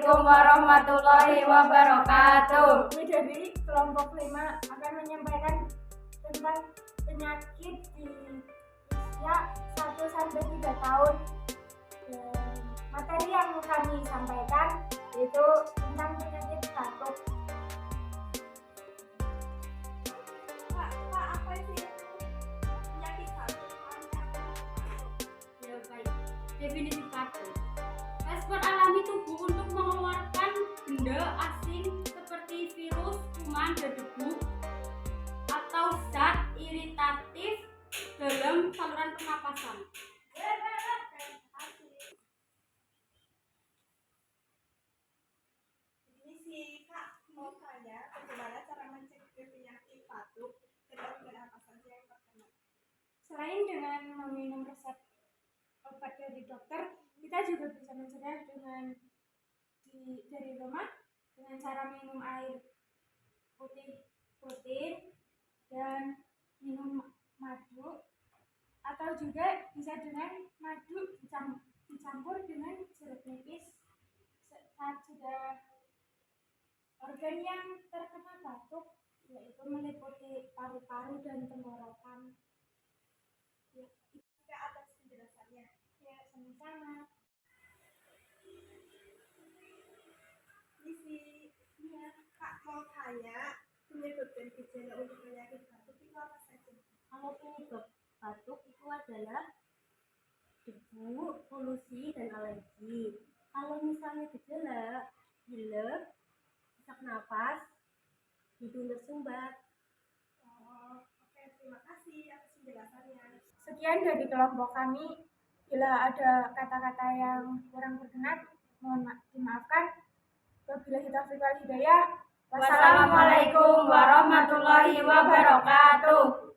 Assalamualaikum warahmatullahi wabarakatuh. Jadi kelompok 5 akan menyampaikan tentang penyakit di usia 1-3 tahun. Materi yang kami sampaikan yaitu tentang penyakit batuk. Pak, apa sih itu penyakit batuk? Ya baik, definisi batuk. Respon alami tubuh untuk mengeluarkan benda asing seperti virus, kuman, dan debu atau zat iritatif dalam saluran pernapasan. Ini sih Kak mau tanya bagaimana cara mencegah penyakit batuk dan apa saja yang terkena. Selain dengan meminum resep obat dari dokter, kita juga bisa mencegah dari rumah dengan cara minum air putih rutin dan minum madu, atau juga bisa dengan madu dicampur dengan jeruk nipis saat sudah. Organ yang terkena batuk yaitu meliputi paru-paru dan tenggorokan. Ke atas penjelasannya. Ya, sama-sama. Iya, Kak mau tanya penyebab dan gejala untuk penyakit batuk itu apa saja? Kalau penyebab batuk itu adalah debu, polusi, dan alergi. Kalau misalnya gejala pilek, sesak napas, hidung tersumbat. Oke, terima kasih atas penjelasannya. Sekian dari kelompok kami. Bila ada kata-kata yang kurang berkenan, mohon dimaafkan. Wabillahi taufiq wal hidayah. Wassalamualaikum warahmatullahi wabarakatuh.